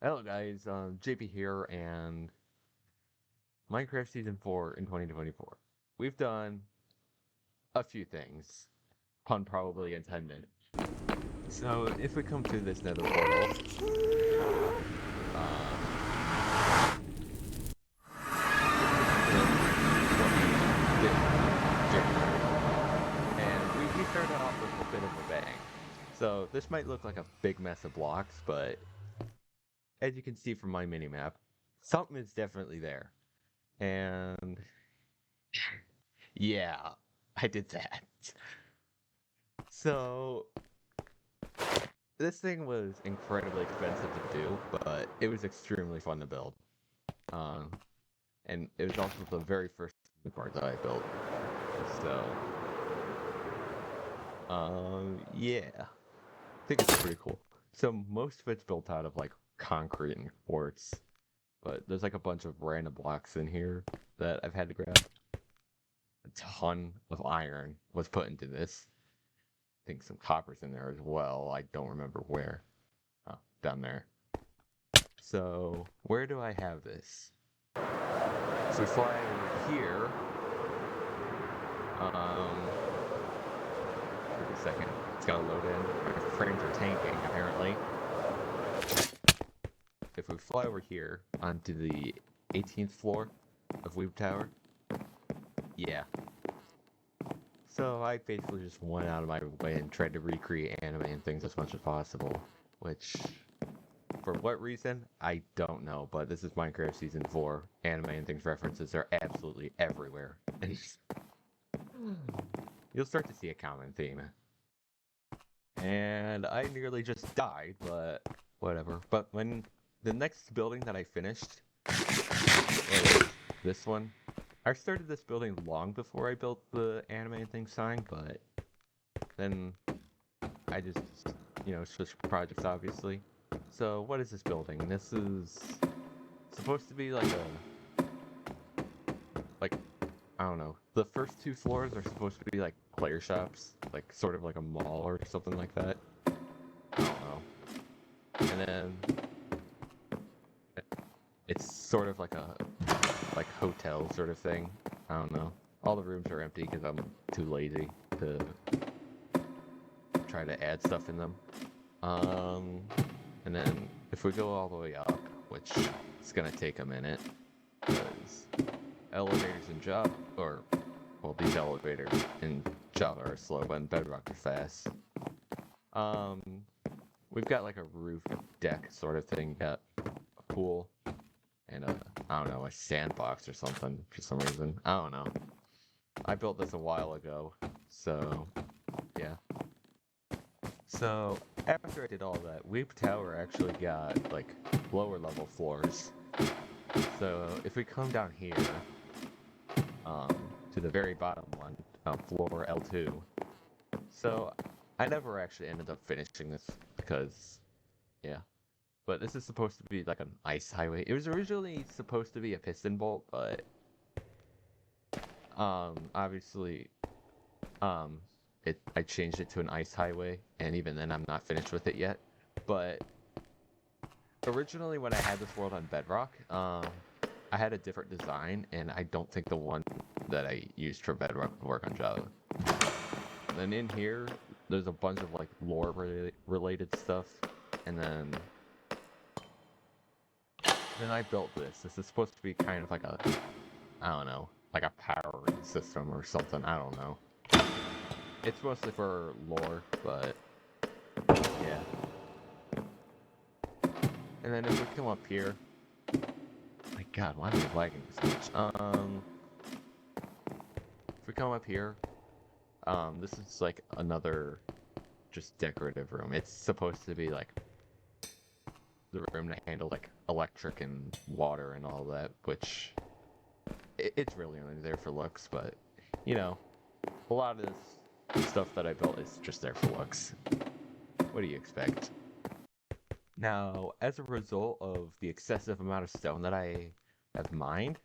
Hello guys, JP here, and Minecraft Season 4 in 2024. We've done a few things, pun probably intended. So if we come to this nether portal, and we started off with a bit of a bang. So this might look like a big mess of blocks, but as you can see from my mini-map, something is definitely there. And yeah, I did that. So this thing was incredibly expensive to do, but it was extremely fun to build. Um, and it was also the very first part that I built. So, yeah, I think it's pretty cool. So most of it's built out of like concrete and quartz, but there's like a bunch of random blocks in here that I've had to grab. A ton of iron was put into this. I think some copper's in there as well. I don't remember where. Oh, down there. So, where do I have this? So we fly over here. Wait a second. It's gotta load in. My frames are tanking, apparently. If we fly over here onto the 18th floor of Weeb Tower. Yeah. So I basically just went out of my way and tried to recreate anime and things as much as possible. Which, for what reason, I don't know, but this is Minecraft Season 4. Anime and things references are absolutely everywhere. You'll start to see a common theme. And I nearly just died, but whatever. But when the next building that I finished was this one, I started this building long before I built the anime and things sign, but then I just, switched projects, obviously. So what is this building? This is supposed to be like I don't know. The first two floors are supposed to be like player shops, like sort of like a mall or something like that. I don't know. And then it's sort of like a hotel sort of thing. I don't know. All the rooms are empty because I'm too lazy to try to add stuff in them. And then if we go all the way up, which is gonna take a minute, because elevators in Java, these elevators in Java are slow, but in Bedrock are fast. We've got like a roof deck sort of thing, got a pool, and I don't know, a sandbox or something for some reason. I don't know. I built this a while ago, so yeah. So after I did all that, Weep Tower actually got like lower level floors. So if we come down here, to the very bottom one, floor L2. So I never actually ended up finishing this because, yeah. But this is supposed to be like an ice highway. It was originally supposed to be a piston bolt, but obviously, I changed it to an ice highway, and even then I'm not finished with it yet. But originally when I had this world on Bedrock, I had a different design, and I don't think the one that I used for Bedrock would work on Java. And then in here, there's a bunch of like lore related stuff, and then I built this. This is supposed to be kind of like a, I don't know, like a powering system or something. I don't know. It's mostly for lore, but yeah. And then if we come up here, my God, why am I lagging this much? If we come up here, this is like another just decorative room. It's supposed to be like the room to handle like electric and water and all that, which it's really only there for looks, but you know, a lot of this stuff that I built is just there for looks. What do you expect? Now, as a result of the excessive amount of stone that I have mined,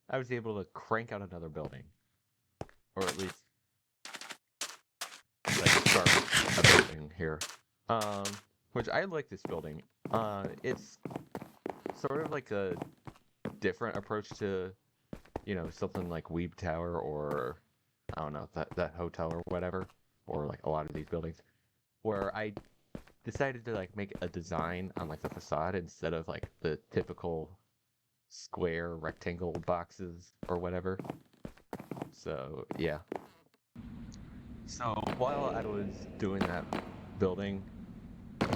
I was able to crank out another building. Or at least, like, start a building here. which I like this building. It's sort of like a different approach to, something like Weeb Tower or I don't know, that hotel or whatever, or like a lot of these buildings, where I decided to like make a design on like the facade instead of like the typical square rectangle boxes or whatever. So yeah. So while I was doing that building,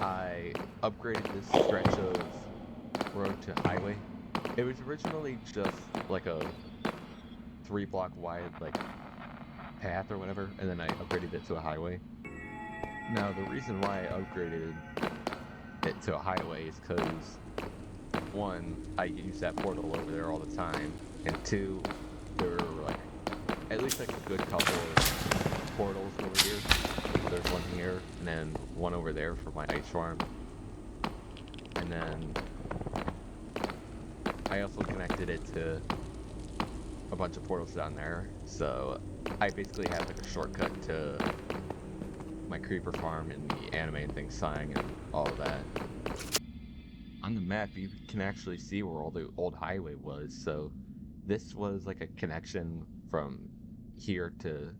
I upgraded this stretch of road to highway. It was originally just like a 3-block wide like path or whatever, and then I upgraded it to a highway. Now the reason why I upgraded it to a highway is because, one, I use that portal over there all the time, and two, there were like at least like a good couple of portals over here. There's one here, and then one over there for my ice farm, and then I also connected it to a bunch of portals down there, so I basically have like a shortcut to my creeper farm and the anime thing sighing and all of that. On the map, you can actually see where all the old highway was, so this was like a connection from here to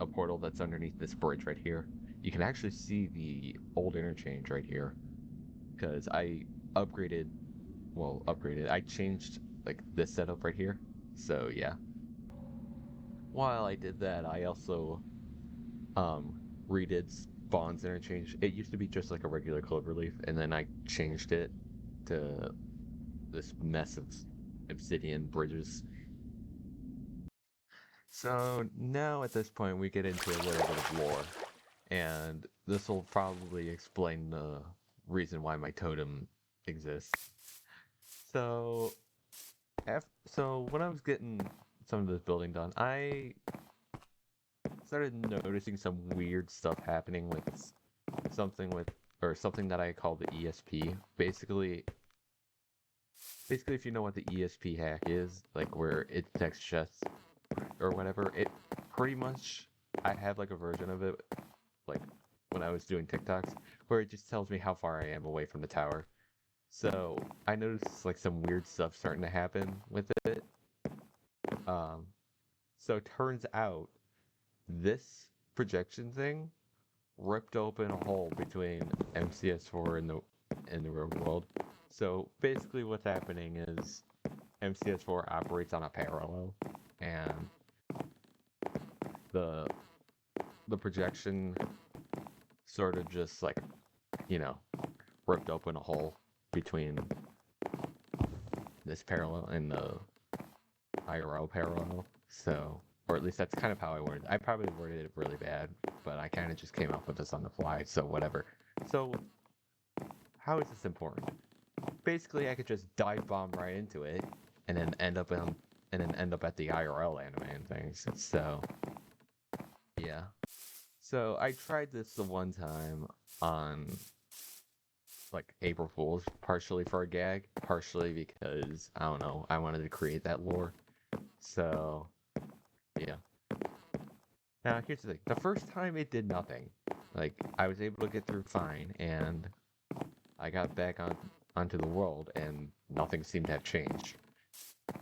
a portal that's underneath this bridge right here. You can actually see the old interchange right here, because I I changed like this setup right here, so yeah. While I did that, I also redid Spawn's interchange. It used to be just like a regular cloverleaf, and then I changed it to this mess of obsidian bridges. So now at this point we get into a little bit of lore, and this will probably explain the reason why my totem exists. So, when I was getting some of this building done, I started noticing some weird stuff happening with something that I call the ESP. Basically, if you know what the ESP hack is, like where it detects chests or whatever, it pretty much, I have like a version of it, like when I was doing TikToks, where it just tells me how far I am away from the tower. So I noticed like some weird stuff starting to happen with it. So it turns out this projection thing ripped open a hole between MCS4 and the real world. So basically what's happening is MCS4 operates on a parallel, and the projection sort of just like, ripped open a hole between this parallel and the IRL parallel. So, or at least that's kind of how I worded it. I probably worded it really bad, but I kind of just came up with this on the fly, so whatever. So, how is this important? Basically, I could just dive bomb right into it, and then end up at the IRL anime and things. So, yeah. So I tried this the one time on like April Fool's, partially for a gag, partially because I don't know, I wanted to create that lore. So, yeah. Now here's the thing: the first time it did nothing. Like I was able to get through fine, and I got back onto the world, and nothing seemed to have changed.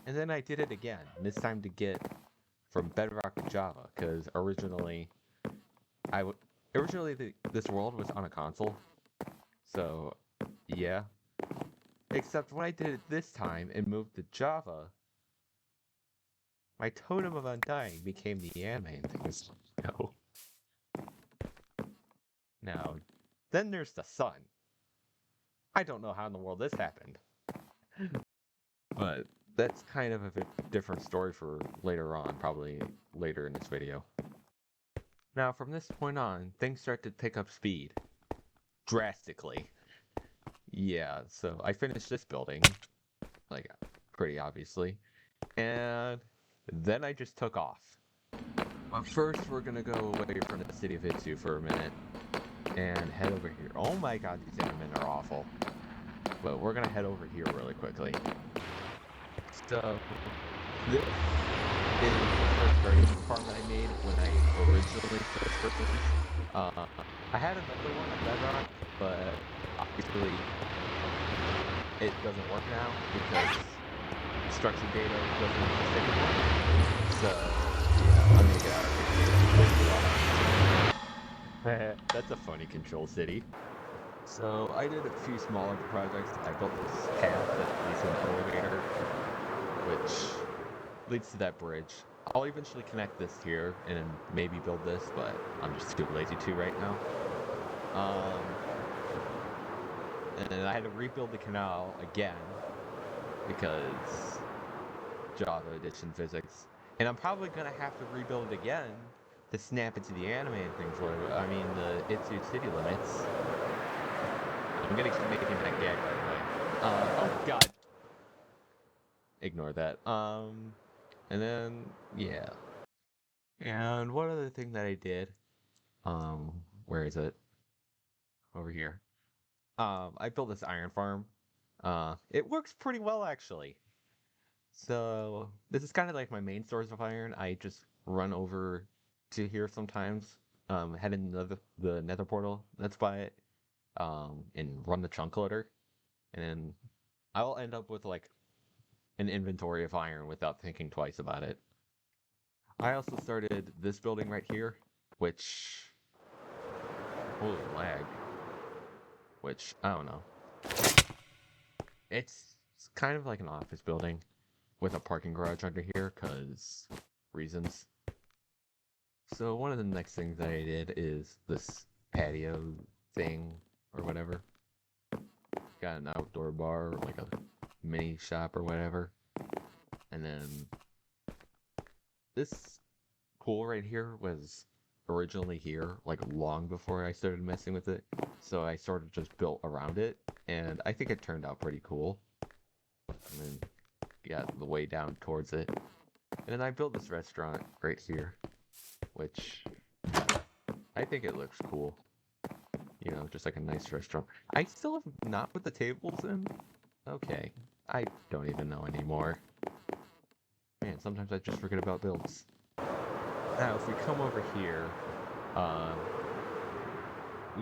And then I did it again, this time to get from Bedrock to Java, because originally this world was on a console, so yeah. Except when I did it this time and moved to Java, my totem of undying became the anime and things. No. Now, then there's the sun. I don't know how in the world this happened. But that's kind of a different story for later on, probably later in this video. Now, from this point on, things start to pick up speed. Drastically. Yeah, so I finished this building, like, pretty obviously, and then I just took off. But first, we're gonna go away from the city of Hitsu for a minute, and head over here. Oh my god, these Endermen are awful. But we're gonna head over here really quickly. So, this is the first variation farm that I made when I originally first purchased. I had another one at Bedrock, but obviously it doesn't work now because structured data doesn't exist anymore. So yeah, I'm gonna get out of here. That's a funny control city. So I did a few smaller projects. I built this path that leads to an elevator, which leads to that bridge. I'll eventually connect this here and maybe build this, but I'm just too lazy to right now. And I had to rebuild the canal again because Java Edition physics. And I'm probably gonna have to rebuild it again to snap it to the anime and things like I mean the Itsu city limits. I'm gonna keep making that gag by the way. Oh god. Ignore that. And then yeah. And one other thing that I did, where is it? Over here. I built this iron farm. It works pretty well actually. So this is kind of like my main source of iron. I just run over to here sometimes, head in the nether portal that's by it, and run the chunk loader, and then I'll end up with like an inventory of iron without thinking twice about it. I also started this building right here, which holy lag, which I don't know. It's kind of like an office building with a parking garage under here, cause reasons. So one of the next things that I did is this patio thing or whatever. Got an outdoor bar, like a mini shop or whatever. And then this pool right here was originally here, like long before I started messing with it. So I sort of just built around it, and I think it turned out pretty cool. And then got the way down towards it. And then I built this restaurant right here, which I think it looks cool. You know, just like a nice restaurant. I still have not put the tables in. Okay. I don't even know anymore. Man, sometimes I just forget about builds. Now, if we come over here,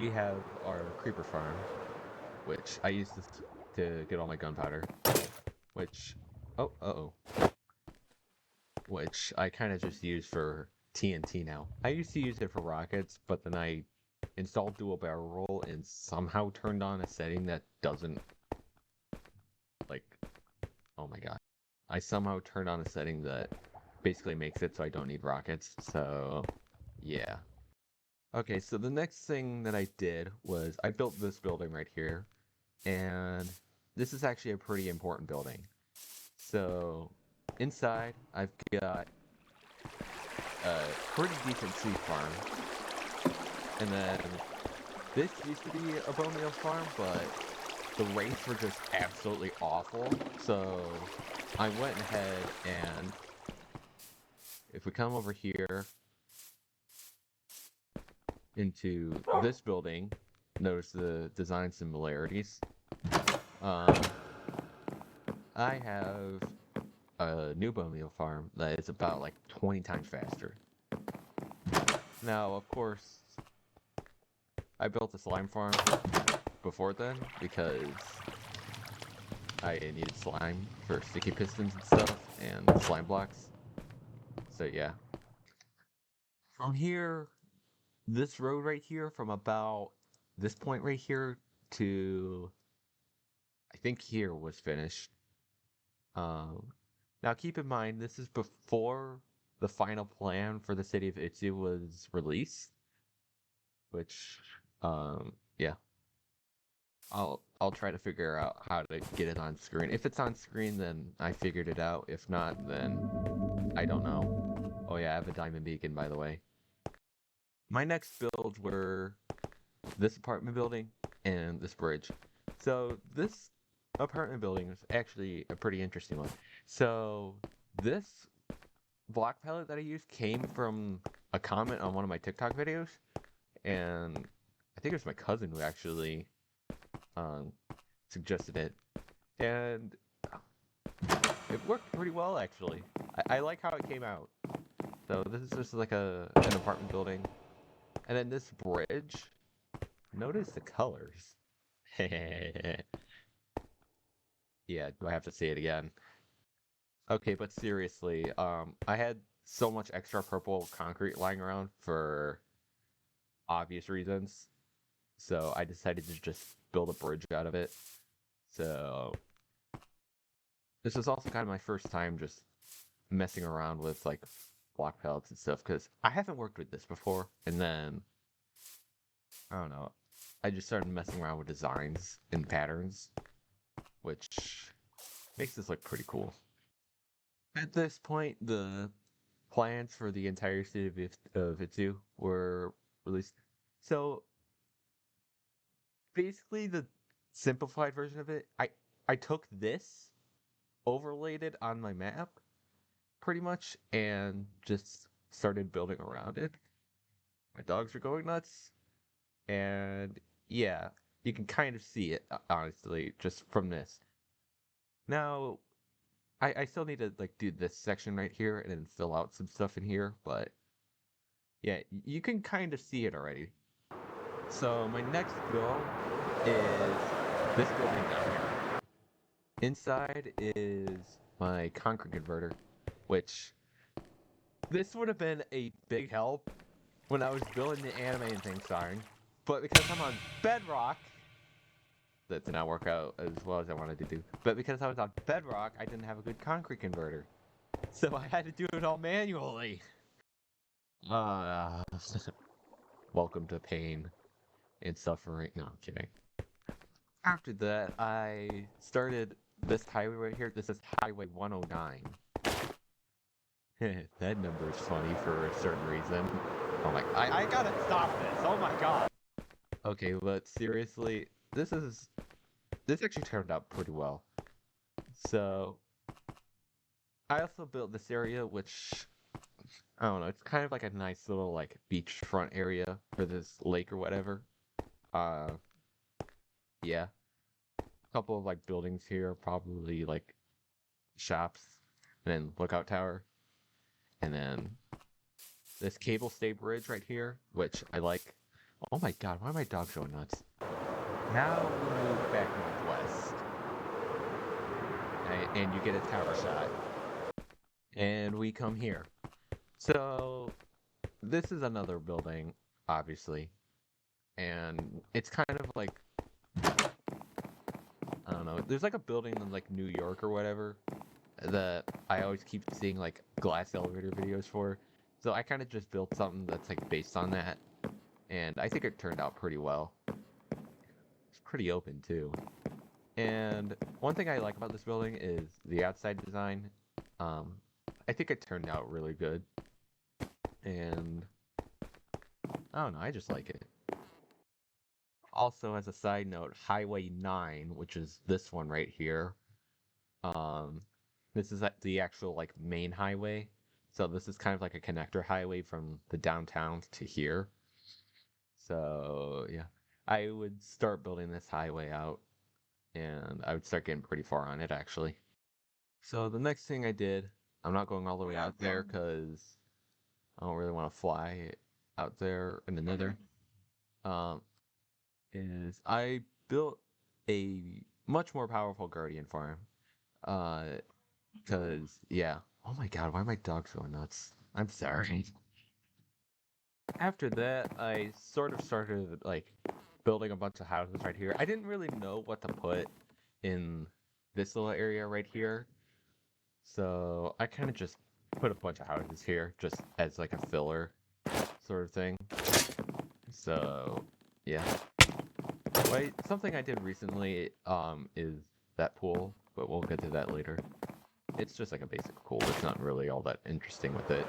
we have our creeper farm, which I use this to get all my gunpowder, which, which I kind of just use for TNT now. I used to use it for rockets, but then I installed dual barrel roll and somehow turned on a setting that doesn't, like, oh my god. I somehow turned on a setting that basically makes it so I don't need rockets, so yeah. Okay, so the next thing that I did was I built this building right here, and this is actually a pretty important building. So inside, I've got a pretty decent seed farm, and then this used to be a bone meal farm, but the rates were just absolutely awful, so I went ahead and if we come over here into this building, notice the design similarities. I have a new bone meal farm that is about like 20 times faster. Now, of course, I built a slime farm before then because I needed slime for sticky pistons and stuff and slime blocks. So yeah. From here, this road right here, from about this point right here to I think here was finished. Now keep in mind this is before the final plan for the city of Itsu was released, which yeah. I'll try to figure out how to get it on screen. If it's on screen, then I figured it out. If not, then I don't know. Oh yeah, I have a diamond beacon, by the way. My next builds were this apartment building and this bridge. So this apartment building is actually a pretty interesting one. So this block palette that I used came from a comment on one of my TikTok videos, and I think it was my cousin who actually suggested it, and it worked pretty well actually. I like how it came out. So this is just like an apartment building, and then this bridge Notice the colors. Yeah, do I have to say it again? Okay, but seriously, I had so much extra purple concrete lying around for obvious reasons, so I decided to just build a bridge out of it. So this was also kind of my first time just messing around with like block pellets and stuff because I haven't worked with this before. And then I don't know, I just started messing around with designs and patterns, which makes this look pretty cool. At this point, the plans for the entire city of Itzu were released. So basically, the simplified version of it, I took this, overlaid it on my map, pretty much, and just started building around it. My dogs are going nuts, and yeah, you can kind of see it, honestly, just from this. Now, I still need to like do this section right here and then fill out some stuff in here, but yeah, you can kind of see it already. So my next goal is this building down here. Inside is my concrete converter, which this would have been a big help when I was building the anime and things starting, but because I'm on Bedrock, that did not work out as well as I wanted to do. But because I was on Bedrock, I didn't have a good concrete converter, so I had to do it all manually. Uh, welcome to pain and suffering. No, I'm kidding. After that, I started this highway right here. This is Highway 109. That number is funny for a certain reason. Oh my, I gotta stop this. Oh my god. Okay, but seriously, this actually turned out pretty well. So, I also built this area, which, I don't know, it's kind of like a nice little, like, beachfront area for this lake or whatever. Uh, yeah. A couple of, like, buildings here, probably, like, shops, and then lookout tower. And then this cable stay bridge right here, which I like. Oh my god, why are my dogs going nuts? Now we move back northwest. And you get a tower shot. And we come here. So, this is another building, obviously. And it's kind of like, I don't know, there's like a building in like New York or whatever that I always keep seeing like glass elevator videos for. So I kind of just built something that's like based on that. And I think it turned out pretty well. It's pretty open too. And one thing I like about this building is the outside design. I think it turned out really good. And I don't know, I just like it. Also, as a side note, Highway 9, which is this one right here. Um, this is the actual like main highway. So this is kind of like a connector highway from the downtown to here. So yeah, I would start building this highway out, and I would start getting pretty far on it actually. So the next thing I did, I'm not going all the way out there because I don't really want to fly out there in the nether. Um, is I built a much more powerful guardian farm. Uh, because yeah. Oh my god, why are my dogs going nuts? I'm sorry. After that, I sort of started like building a bunch of houses right here. I didn't really know what to put in this little area right here, so I kind of just put a bunch of houses here just as like a filler sort of thing. So yeah. Wait, something I did recently is that pool, but we'll get to that later. It's just like a basic pool. It's not really all that interesting with it.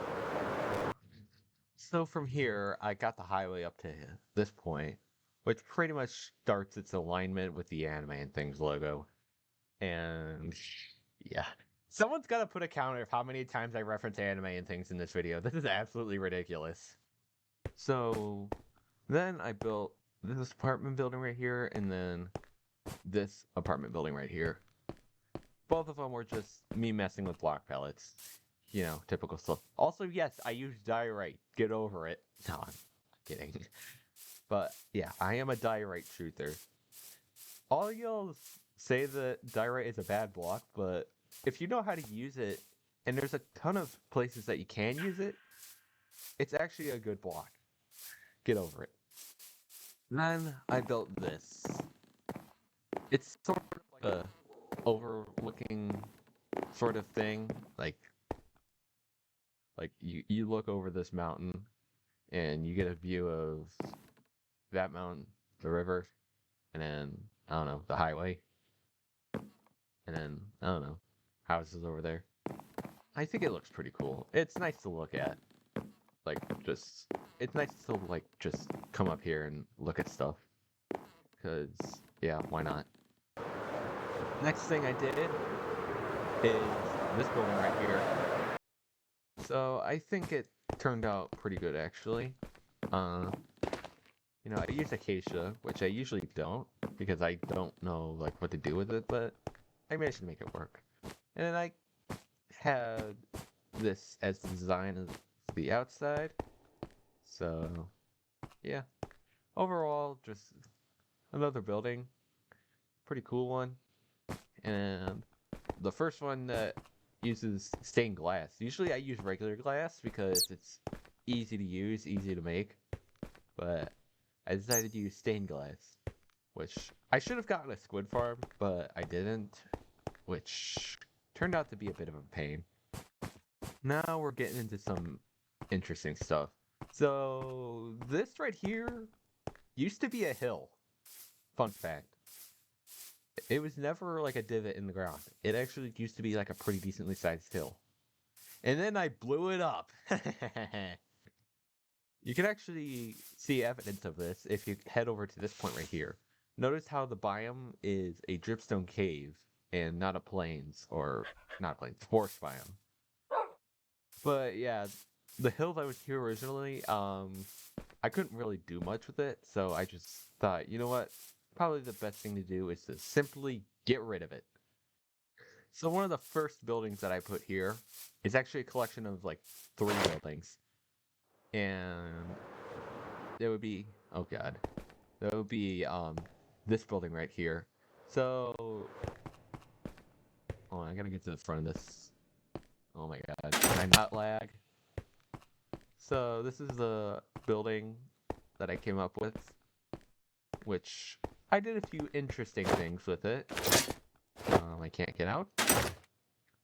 So from here, I got the highway up to this point, which pretty much starts its alignment with the anime and things logo. And yeah. Someone's got to put a counter of how many times I reference anime and things in this video. This is absolutely ridiculous. So then I built this apartment building right here, and then this apartment building right here. Both of them were just me messing with block pellets. You know, typical stuff. Also, yes, I use diorite. Get over it. No, I'm kidding. But yeah, I am a diorite truther. All y'all say that diorite is a bad block, but if you know how to use it, and there's a ton of places that you can use it, it's actually a good block. Get over it. Then I built this. It's sort of like a overlooking sort of thing. Like you look over this mountain and you get a view of that mountain, the river, and then I don't know, the highway. And then I don't know, houses over there. I think it looks pretty cool. It's nice to look at. Like it's nice to like just come up here and look at stuff. Cause yeah, why not? Next thing I did is this building right here. So I think it turned out pretty good actually. You know, I use acacia, which I usually don't because I don't know like what to do with it, but I managed to make it work. And then I had this as the design of the outside. So yeah, overall just another building, pretty cool one. And the first one that uses stained glass. Usually I use regular glass because it's easy to use, easy to make. But I decided to use stained glass, which I should have gotten a squid farm, but I didn't, which turned out to be a bit of a pain. Now we're getting into some interesting stuff. So this right here used to be a hill. Fun fact. It was never like a divot in the ground. It actually used to be like a pretty decently sized hill. And then I blew it up. You can actually see evidence of this if you head over to this point right here. Notice how the biome is a dripstone cave and not a plains, or not plains, forest biome. But yeah, the hill that was here originally, I couldn't really do much with it, so I just thought, you know what? Probably the best thing to do is to simply get rid of it. So one of the first buildings that I put here is actually a collection of like 3 buildings. And there would be, oh god, there would be this building right here. So, oh, I gotta get to the front of this. Oh my god, can I not lag? So this is the building that I came up with, which I did a few interesting things with it. I can't get out.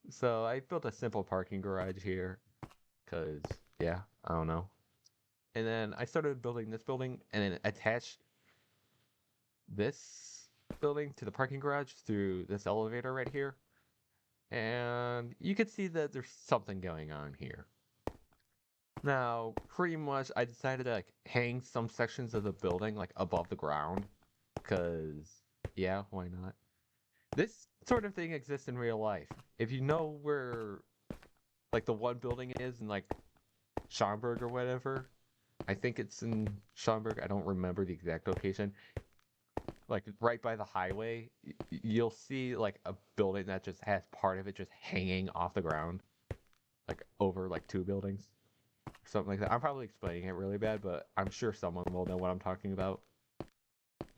So I built a simple parking garage here, cause yeah, I don't know. And then I started building this building and then attached this building to the parking garage through this elevator right here. And you can see that there's something going on here. Now, pretty much I decided to like hang some sections of the building like above the ground. Cause yeah, why not? This sort of thing exists in real life. If you know where like the one building is in like Schaumburg or whatever, I think it's in Schaumburg. I don't remember the exact location. Like right by the highway, you'll see like a building that just has part of it just hanging off the ground, like over like 2 buildings, something like that. I'm probably explaining it really bad, but I'm sure someone will know what I'm talking about.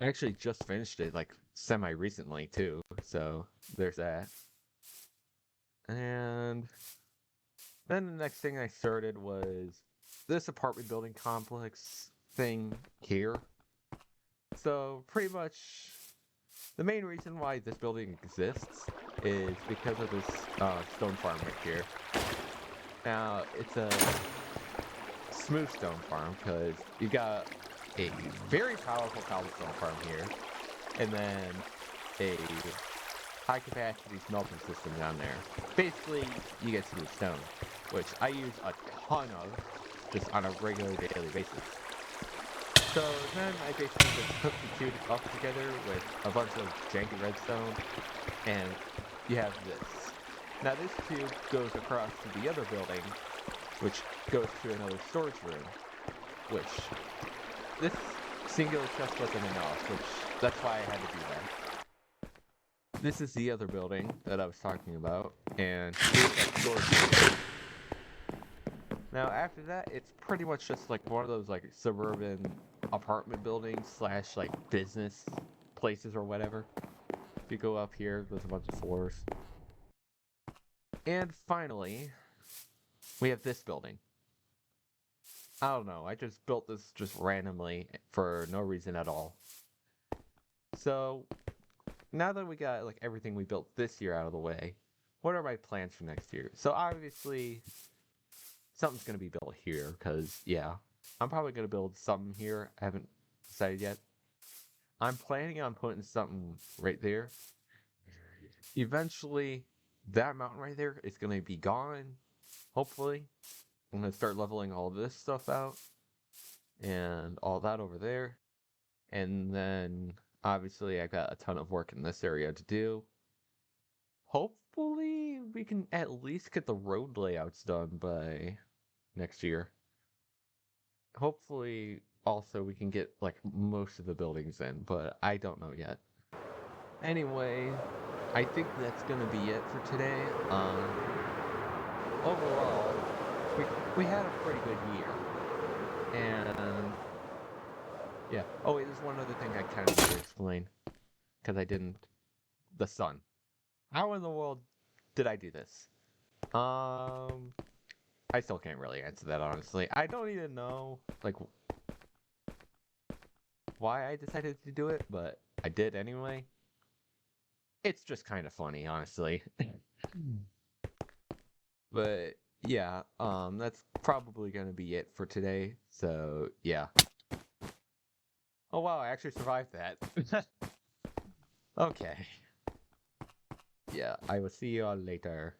I actually just finished it like semi-recently too, so there's that. And then the next thing I started was this apartment building complex thing here. So pretty much the main reason why this building exists is because of this stone farm right here. Now it's a smooth stone farm because you've got a very powerful cobblestone farm here, and then a high capacity smelting system down there. Basically, you get smooth stone, which I use a ton of just on a regular daily basis. So then I basically just hook the 2 up together with a bunch of janky redstone, and you have this. Now this tube goes across to the other building, which goes to another storage room, which this singular chest wasn't enough, which that's why I had to do that. This is the other building that I was talking about, and here's that storage room. Now after that, it's pretty much just like one of those like suburban apartment buildings slash like business places or whatever. If you go up here, there's a bunch of floors. And finally, we have this building. I don't know, I just built this just randomly for no reason at all. So, now that we got like everything we built this year out of the way, what are my plans for next year? So obviously, something's going to be built here, because, yeah, I'm probably going to build something here. I haven't decided yet. I'm planning on putting something right there. Eventually, that mountain right there is going to be gone, hopefully. I'm going to start leveling all this stuff out, and all that over there. And then, obviously, I got a ton of work in this area to do. Hopefully, we can at least get the road layouts done by next year. Hopefully, also, we can get, like, most of the buildings in, but I don't know yet. Anyway, I think that's gonna be it for today. Overall, we had a pretty good year. And, yeah. Oh, wait, there's one other thing I kind of need to explain. Because I didn't. The sun. How in the world did I do this? I still can't really answer that, honestly. I don't even know, like, why I decided to do it, but I did anyway. It's just kind of funny, honestly. But, yeah, that's probably gonna be it for today, so, yeah. Oh, wow, I actually survived that. Okay. Yeah, I will see you all later.